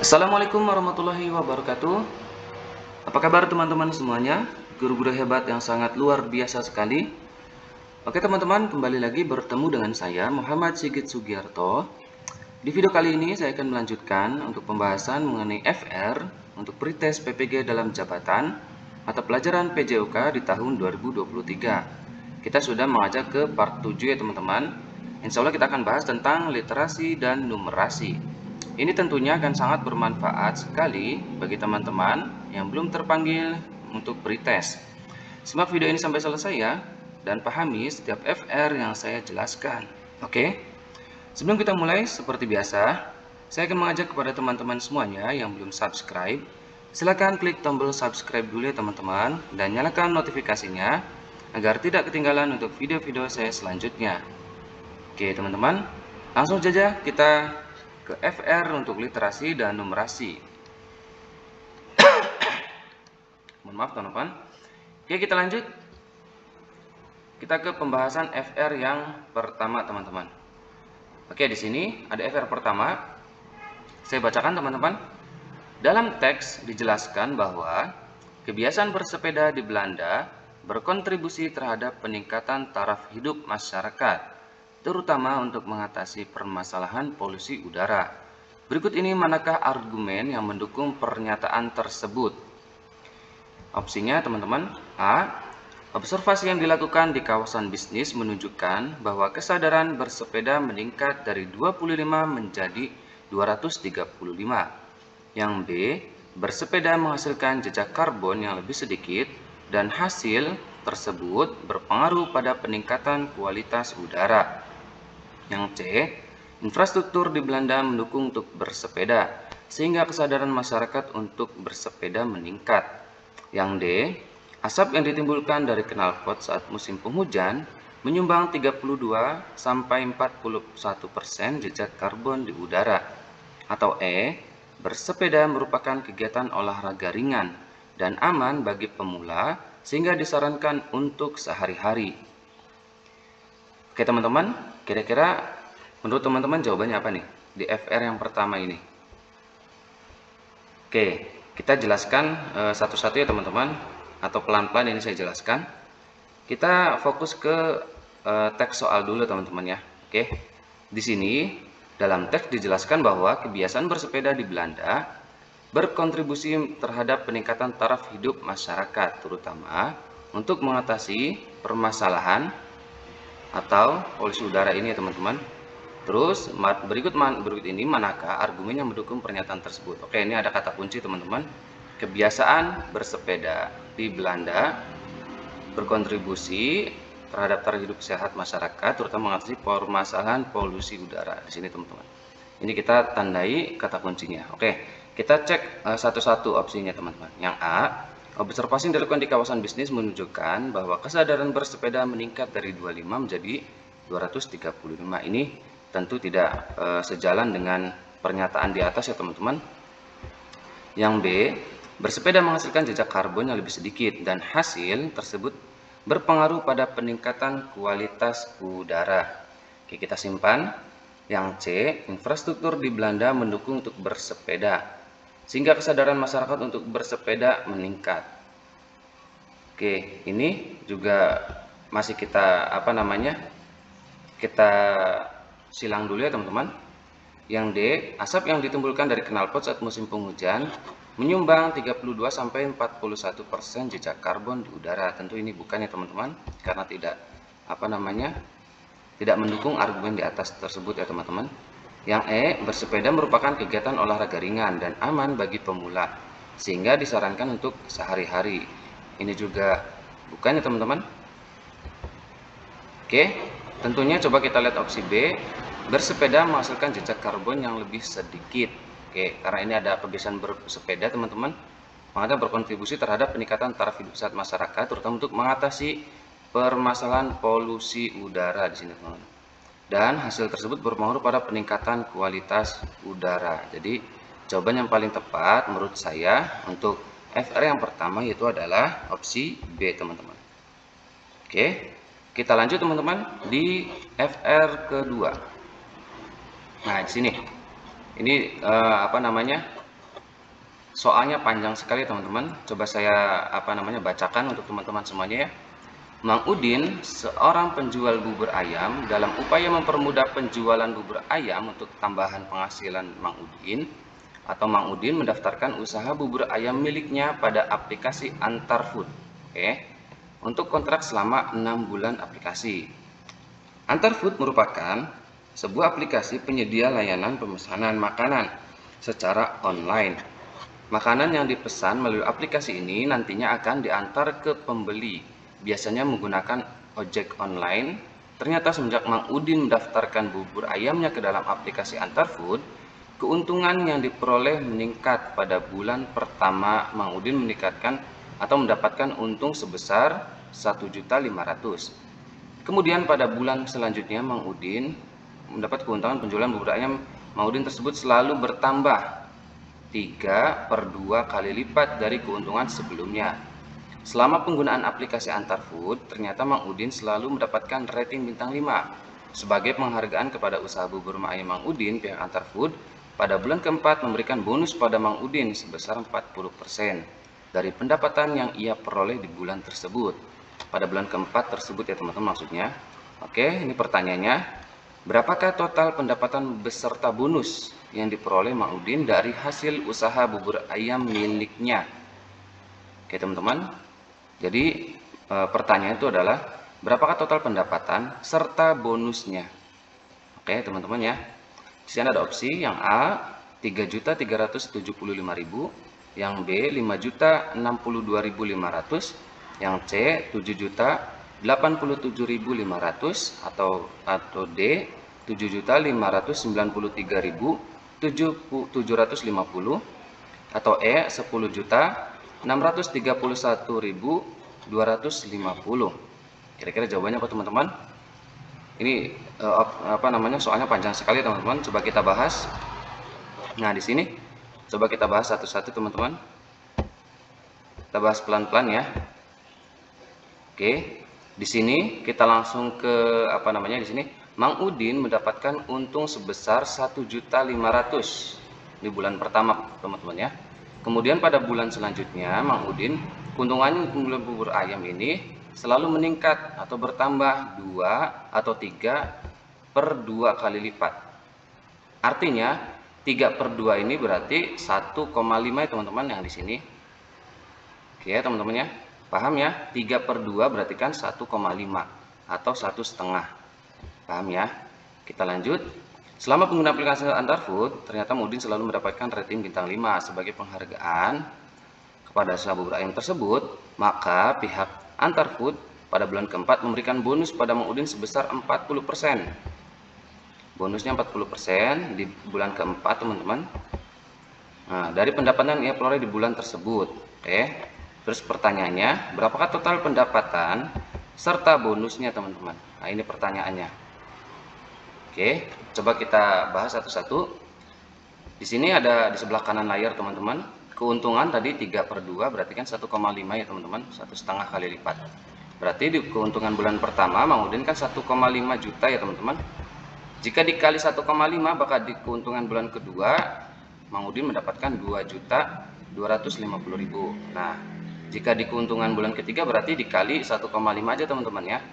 Assalamualaikum warahmatullahi wabarakatuh. Apa kabar teman-teman semuanya? Guru-guru hebat yang sangat luar biasa sekali. Oke teman-teman, kembali lagi bertemu dengan saya Muhammad Sigit Sugiarto. Di video kali ini saya akan melanjutkan untuk pembahasan mengenai FR untuk pretest PPG dalam jabatan mata pelajaran PJOK di tahun 2023. Kita sudah mengajak ke part 7 ya teman-teman. Insya Allah kita akan bahas tentang literasi dan numerasi. Ini tentunya akan sangat bermanfaat sekali bagi teman-teman yang belum terpanggil untuk pretest. Simak video ini sampai selesai ya, dan pahami setiap FR yang saya jelaskan. Oke? Sebelum kita mulai, seperti biasa, saya akan mengajak kepada teman-teman semuanya yang belum subscribe, silakan klik tombol subscribe dulu ya teman-teman, dan nyalakan notifikasinya agar tidak ketinggalan untuk video-video saya selanjutnya. Oke teman-teman, langsung saja kita ke FR untuk literasi dan numerasi. Mohon maaf teman-teman. Oke, kita lanjut. Kita ke pembahasan FR yang pertama teman-teman. Oke, di sini ada FR pertama. Saya bacakan teman-teman. Dalam teks dijelaskan bahwa kebiasaan bersepeda di Belanda berkontribusi terhadap peningkatan taraf hidup masyarakat, terutama untuk mengatasi permasalahan polusi udara. Berikut ini manakah argumen yang mendukung pernyataan tersebut? Opsinya teman-teman, A. Observasi yang dilakukan di kawasan bisnis menunjukkan bahwa kesadaran bersepeda meningkat dari 25 menjadi 235. Yang B. Bersepeda menghasilkan jejak karbon yang lebih sedikit dan hasil tersebut berpengaruh pada peningkatan kualitas udara. Yang C, infrastruktur di Belanda mendukung untuk bersepeda, sehingga kesadaran masyarakat untuk bersepeda meningkat. Yang D, asap yang ditimbulkan dari knalpot saat musim penghujan menyumbang 32–41% jejak karbon di udara. Atau E, bersepeda merupakan kegiatan olahraga ringan dan aman bagi pemula, sehingga disarankan untuk sehari-hari. Oke teman-teman, kira-kira menurut teman-teman jawabannya apa nih di FR yang pertama ini? Oke, kita jelaskan satu-satu ya teman-teman, atau pelan-pelan ini saya jelaskan. Kita fokus ke teks soal dulu teman-teman ya. Oke, di sini dalam teks dijelaskan bahwa kebiasaan bersepeda di Belanda berkontribusi terhadap peningkatan taraf hidup masyarakat, terutama untuk mengatasi permasalahan atau polusi udara ini ya teman-teman. Terus berikut ini manakah argumen yang mendukung pernyataan tersebut? Oke, ini ada kata kunci teman-teman. Kebiasaan bersepeda di Belanda berkontribusi terhadap taraf hidup sehat masyarakat, terutama mengatasi permasalahan polusi udara. Di sini teman-teman. Ini kita tandai kata kuncinya. Oke, kita cek satu-satu opsinya teman-teman. Yang A, observasi yang dilakukan di kawasan bisnis menunjukkan bahwa kesadaran bersepeda meningkat dari 25 menjadi 235. Ini tentu tidak sejalan dengan pernyataan di atas ya teman-teman. Yang B, bersepeda menghasilkan jejak karbon yang lebih sedikit dan hasil tersebut berpengaruh pada peningkatan kualitas udara. Oke, kita simpan. Yang C, infrastruktur di Belanda mendukung untuk bersepeda, sehingga kesadaran masyarakat untuk bersepeda meningkat. Oke, ini juga masih kita kita silang dulu ya teman-teman. Yang D, asap yang ditimbulkan dari knalpot saat musim penghujan menyumbang 32–41% jejak karbon di udara. Tentu ini bukan ya teman-teman, karena tidak tidak mendukung argumen di atas tersebut ya teman-teman. Yang E, bersepeda merupakan kegiatan olahraga ringan dan aman bagi pemula, sehingga disarankan untuk sehari-hari. Ini juga bukan ya teman-teman. Oke, tentunya coba kita lihat opsi B, bersepeda menghasilkan jejak karbon yang lebih sedikit. Oke, karena ini ada kebiasaan bersepeda teman-teman, maka berkontribusi terhadap peningkatan taraf hidup sehat masyarakat, terutama untuk mengatasi permasalahan polusi udara di sini teman-teman. Dan hasil tersebut berpengaruh pada peningkatan kualitas udara. Jadi jawaban yang paling tepat menurut saya untuk FR yang pertama yaitu adalah opsi B teman-teman. Oke, kita lanjut teman-teman di FR kedua. Nah di sini ini Soalnya panjang sekali teman-teman. Coba saya bacakan untuk teman-teman semuanya ya. Mang Udin, seorang penjual bubur ayam, dalam upaya mempermudah penjualan bubur ayam untuk tambahan penghasilan Mang Udin, Mang Udin mendaftarkan usaha bubur ayam miliknya pada aplikasi Antarfood. Oke. Untuk kontrak selama 6 bulan aplikasi. Antarfood merupakan sebuah aplikasi penyedia layanan pemesanan makanan secara online. Makanan yang dipesan melalui aplikasi ini nantinya akan diantar ke pembeli, biasanya menggunakan ojek online. Ternyata semenjak Mang Udin mendaftarkan bubur ayamnya ke dalam aplikasi Antarfood, keuntungan yang diperoleh meningkat. Pada bulan pertama, Mang Udin mendapatkan untung sebesar 1.500.000. Kemudian pada bulan selanjutnya, Mang Udin mendapat keuntungan penjualan bubur ayam Mang Udin tersebut selalu bertambah 3/2 kali lipat dari keuntungan sebelumnya. Selama penggunaan aplikasi Antarfood, ternyata Mang Udin selalu mendapatkan rating bintang 5. Sebagai penghargaan kepada usaha bubur ayam Mang Udin, pihak Antarfood pada bulan keempat memberikan bonus pada Mang Udin sebesar 40% dari pendapatan yang ia peroleh di bulan tersebut. Pada bulan keempat tersebut ya teman-teman maksudnya. Oke, ini pertanyaannya. Berapakah total pendapatan beserta bonus yang diperoleh Mang Udin dari hasil usaha bubur ayam miliknya? Oke teman-teman, jadi pertanyaan itu adalah berapakah total pendapatan serta bonusnya? Oke teman-teman ya, di sini ada opsi yang A 3.375.000, yang B 5.062.500, yang C 7.087.500, atau D 7.593.750, atau E 10.631.250. Kira-kira jawabannya apa teman-teman? Ini soalnya panjang sekali teman-teman. Coba kita bahas. Nah di sini coba kita bahas satu-satu teman-teman. Kita bahas pelan-pelan ya. Oke, di sini kita langsung ke di sini Mang Udin mendapatkan untung sebesar 1.500.000 di bulan pertama teman-teman ya. Kemudian pada bulan selanjutnya Mang Udin keuntungannya untuk bubur ayam ini selalu meningkat atau bertambah 2 atau 3/2 kali lipat. Artinya 3/2 ini berarti 1,5 ya teman-teman yang di sini. Oke ya teman-teman ya. Paham ya? 3/2 berarti kan 1,5 atau 1,5. Paham ya? Kita lanjut. Selama pengguna aplikasi Antarfood, ternyata Mang Udin selalu mendapatkan rating bintang 5 sebagai penghargaan kepada usaha bubur ayam tersebut. Maka pihak Antarfood pada bulan keempat memberikan bonus pada Mang Udin sebesar 40%. Bonusnya 40% di bulan keempat teman-teman. Nah, dari pendapatan yang ia peroleh di bulan tersebut. Oke. Terus pertanyaannya, berapakah total pendapatan serta bonusnya teman-teman? Nah ini pertanyaannya. Oke, coba kita bahas satu-satu. Di sini ada di sebelah kanan layar teman-teman. Keuntungan tadi 3/2 berarti kan 1,5 ya teman-teman, 1,5 kali lipat. Berarti di keuntungan bulan pertama Mang Udin kan 1,5 juta ya teman-teman. Jika dikali 1,5 maka di keuntungan bulan kedua Mang Udin mendapatkan 2.250.000. Nah, jika di keuntungan bulan ketiga berarti dikali 1,5 aja teman-teman ya.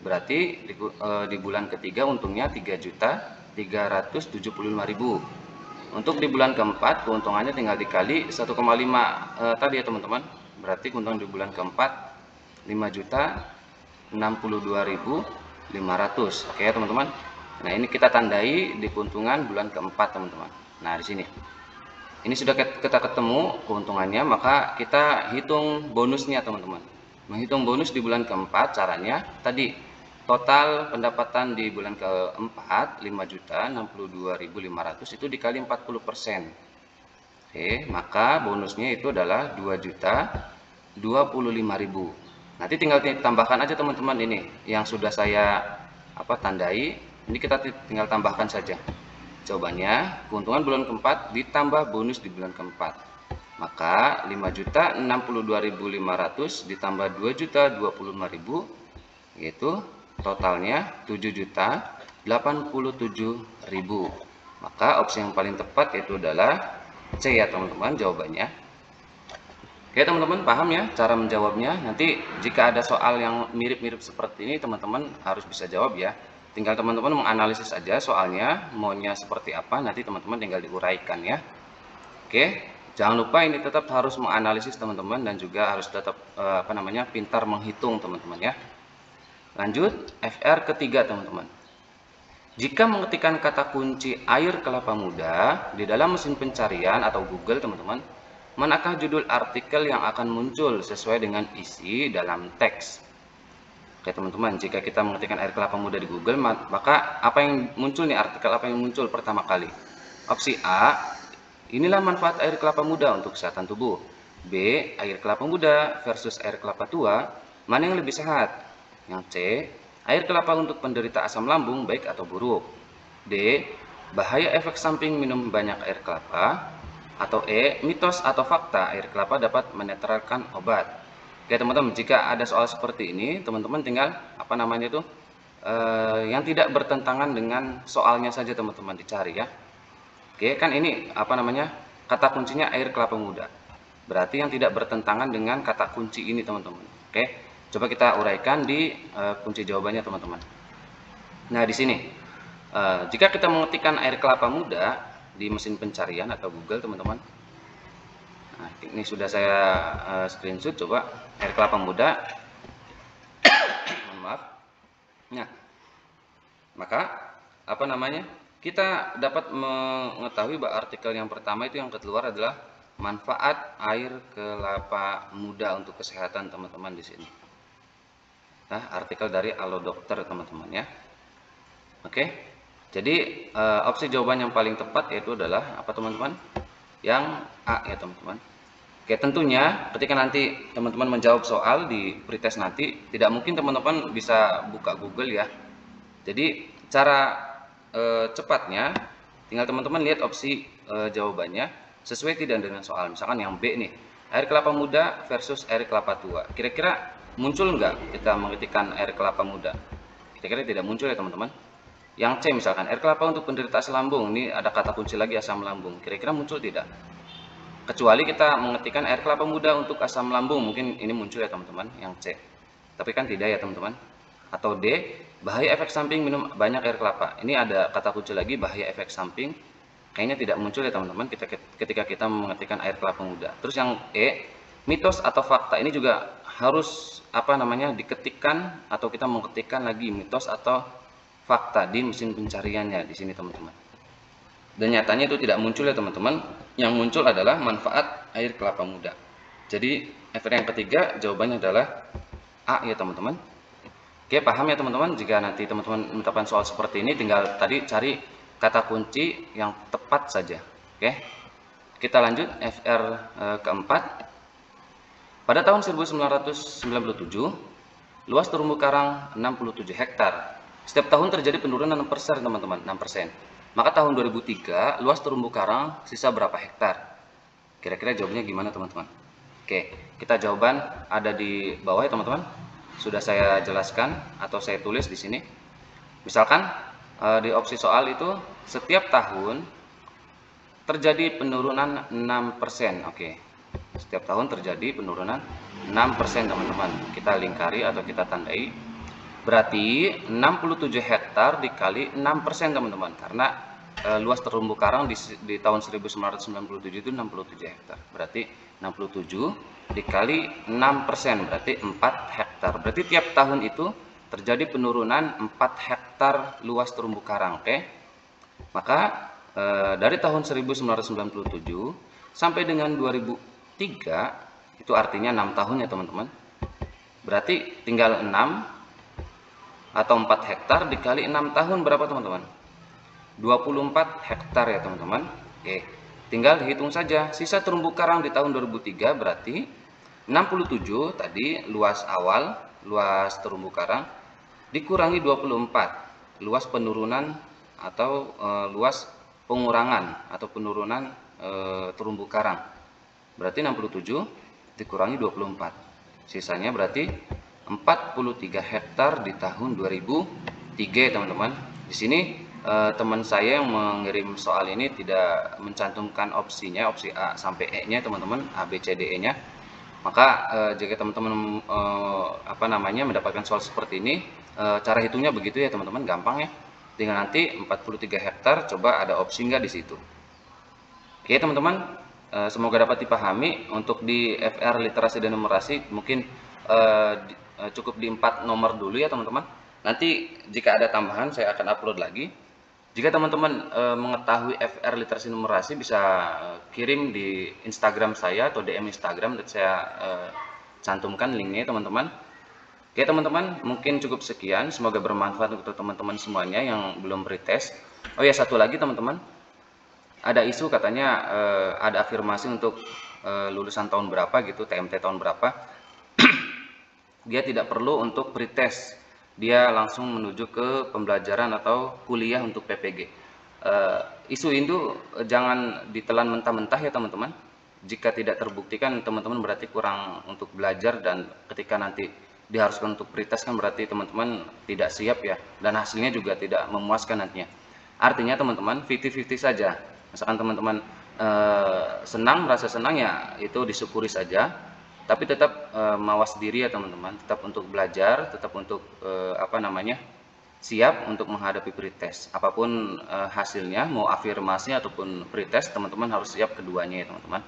Berarti di bulan ketiga untungnya 3.375.000. Untuk di bulan keempat keuntungannya tinggal dikali 1,5 tadi ya teman-teman. Berarti keuntungan di bulan keempat 5.062.500. Oke ya teman-teman. Nah ini kita tandai di keuntungan bulan keempat teman-teman. Nah di sini. Ini sudah kita ketemu keuntungannya, maka kita hitung bonusnya teman-teman. Menghitung bonus di bulan keempat caranya tadi total pendapatan di bulan keempat 5.062.500 itu dikali 40%. Oke, maka bonusnya itu adalah 2.025.000. Nanti tinggal tambahkan aja teman-teman ini yang sudah saya tandai. Ini kita tinggal tambahkan saja. Jawabannya, keuntungan bulan keempat ditambah bonus di bulan keempat. Maka 5.062.500 ditambah 2.025.000 yaitu totalnya 7.087.000. Maka opsi yang paling tepat yaitu adalah C ya teman-teman jawabannya. Oke teman-teman, paham ya cara menjawabnya? Nanti jika ada soal yang mirip-mirip seperti ini teman-teman harus bisa jawab ya. Tinggal teman-teman menganalisis aja soalnya maunya seperti apa, nanti teman-teman tinggal diuraikan ya. Oke, jangan lupa ini tetap harus menganalisis teman-teman dan juga harus tetap pintar menghitung teman-teman ya. Lanjut, FR ketiga teman-teman. Jika mengetikkan kata kunci air kelapa muda di dalam mesin pencarian atau Google teman-teman, manakah judul artikel yang akan muncul sesuai dengan isi dalam teks? Oke teman-teman, jika kita mengetikkan air kelapa muda di Google, maka apa yang muncul nih, artikel apa yang muncul pertama kali? Opsi A, inilah manfaat air kelapa muda untuk kesehatan tubuh. B, air kelapa muda versus air kelapa tua, mana yang lebih sehat? Yang C, air kelapa untuk penderita asam lambung baik atau buruk. D, bahaya efek samping minum banyak air kelapa. Atau E, mitos atau fakta air kelapa dapat menetralkan obat. Oke teman-teman, jika ada soal seperti ini, teman-teman tinggal yang tidak bertentangan dengan soalnya saja teman-teman dicari ya. Oke, kan ini kata kuncinya air kelapa muda. Berarti yang tidak bertentangan dengan kata kunci ini teman-teman. Oke, coba kita uraikan di kunci jawabannya teman-teman. Nah di sini, jika kita mengetikkan air kelapa muda di mesin pencarian atau Google teman-teman, nah ini sudah saya screenshot, coba air kelapa muda. Mohon maaf. Nah, maka kita dapat mengetahui bahwa artikel yang pertama itu yang keluar adalah manfaat air kelapa muda untuk kesehatan teman-teman di sini. Nah, artikel dari Allo Dokter teman-teman ya. Oke. Jadi opsi jawaban yang paling tepat yaitu adalah apa teman-teman? Yang A ya teman-teman. Oke, tentunya ketika nanti teman-teman menjawab soal di pretest nanti, tidak mungkin teman-teman bisa buka Google ya. Jadi cara cepatnya tinggal teman-teman lihat opsi jawabannya sesuai tidak dengan soal. Misalkan yang B nih, air kelapa muda versus air kelapa tua. Kira-kira muncul nggak kita mengetikkan air kelapa muda? Kira-kira tidak muncul ya teman-teman. Yang C misalkan air kelapa untuk penderita asam lambung, ini ada kata kunci lagi asam lambung, kira-kira muncul tidak? Kecuali kita mengetikkan air kelapa muda untuk asam lambung, mungkin ini muncul ya teman-teman yang C, tapi kan tidak ya teman-teman. Atau D, bahaya efek samping minum banyak air kelapa, ini ada kata kunci lagi bahaya efek samping, kayaknya tidak muncul ya teman-teman ketika kita mengetikkan air kelapa muda. Terus yang E, mitos atau fakta, ini juga harus diketikkan atau kita mengetikkan lagi mitos atau fakta di mesin pencariannya di sini teman-teman. Dan nyatanya itu tidak muncul ya teman-teman. Yang muncul adalah manfaat air kelapa muda. Jadi FR yang ketiga jawabannya adalah A ya teman-teman. Oke, paham ya teman-teman? Jika nanti teman-teman menetapkan soal seperti ini, tinggal tadi cari kata kunci yang tepat saja. Oke, kita lanjut FR keempat. Pada tahun 1997, luas terumbu karang 67 hektar. Setiap tahun terjadi penurunan 6% teman-teman, 6%. Maka tahun 2003 luas terumbu karang sisa berapa hektar? Kira-kira jawabannya gimana teman-teman? Oke, kita jawaban ada di bawah ya teman-teman. Sudah saya jelaskan atau saya tulis di sini. Misalkan di opsi soal itu setiap tahun terjadi penurunan 6%. Oke. Setiap tahun terjadi penurunan 6% teman-teman. Kita lingkari atau kita tandai. Berarti 67 hektar dikali 6% teman-teman, karena luas terumbu karang di tahun 1997 itu 67 hektar. Berarti 67 dikali 6% berarti 4 hektar. Berarti tiap tahun itu terjadi penurunan 4 hektar luas terumbu karang. Oke. Maka dari tahun 1997 sampai dengan 2003 itu artinya 6 tahun ya teman-teman. Berarti tinggal 6 atau 4 hektar dikali 6 tahun berapa teman-teman? 24 hektar ya teman-teman. Oke, tinggal dihitung saja sisa terumbu karang di tahun 2003 berarti 67 tadi luas awal, luas terumbu karang dikurangi 24 luas penurunan atau luas pengurangan atau penurunan terumbu karang. Berarti 67 dikurangi 24. Sisanya berarti 43 hektar di tahun 2003 teman-teman. Di sini teman saya yang mengirim soal ini tidak mencantumkan opsinya, opsi A sampai E-nya teman-teman, A, B, C, D, E-nya. Maka jika teman-teman mendapatkan soal seperti ini, cara hitungnya begitu ya teman-teman, gampang ya. Tinggal nanti 43 hektar, coba ada opsi nggak di situ. Oke teman-teman, semoga dapat dipahami. Untuk di FR literasi dan numerasi mungkin cukup di 4 nomor dulu ya teman-teman. Nanti jika ada tambahan saya akan upload lagi. Jika teman-teman mengetahui FR literasi numerasi, bisa kirim di Instagram saya atau DM Instagram, dan saya cantumkan linknya teman-teman. Oke teman-teman, mungkin cukup sekian. Semoga bermanfaat untuk teman-teman semuanya yang belum pretest. Oh ya, satu lagi teman-teman, ada isu katanya ada afirmasi untuk lulusan tahun berapa gitu, TMT tahun berapa, dia tidak perlu untuk pretest, dia langsung menuju ke pembelajaran atau kuliah untuk PPG. Isu itu jangan ditelan mentah-mentah ya teman-teman. Jika tidak terbuktikan, teman-teman berarti kurang untuk belajar, dan ketika nanti diharuskan untuk pretest kan berarti teman-teman tidak siap ya, dan hasilnya juga tidak memuaskan nantinya. Artinya teman-teman 50-50 saja. Misalkan teman-teman merasa senang ya itu disyukuri saja, tapi tetap mawas diri ya teman-teman, tetap untuk belajar, tetap untuk siap untuk menghadapi pretest. Apapun hasilnya, mau afirmasi ataupun pretest, teman-teman harus siap keduanya ya teman-teman.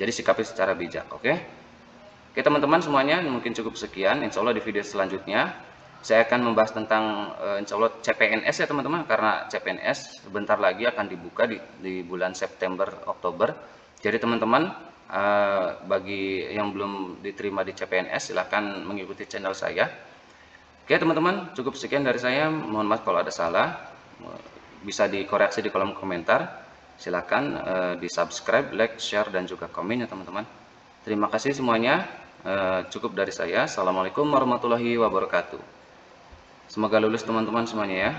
Jadi sikapi secara bijak, oke? Oke teman-teman semuanya, mungkin cukup sekian. Insya Allah di video selanjutnya saya akan membahas tentang insya Allah CPNS ya teman-teman, karena CPNS sebentar lagi akan dibuka di bulan September Oktober. Jadi teman-teman bagi yang belum diterima di CPNS, silahkan mengikuti channel saya. Oke teman-teman, cukup sekian dari saya. Mohon maaf kalau ada salah, bisa dikoreksi di kolom komentar. Silahkan di subscribe, like, share, dan juga komen ya teman-teman. Terima kasih semuanya. Cukup dari saya. Assalamualaikum warahmatullahi wabarakatuh. Semoga lulus teman-teman semuanya ya.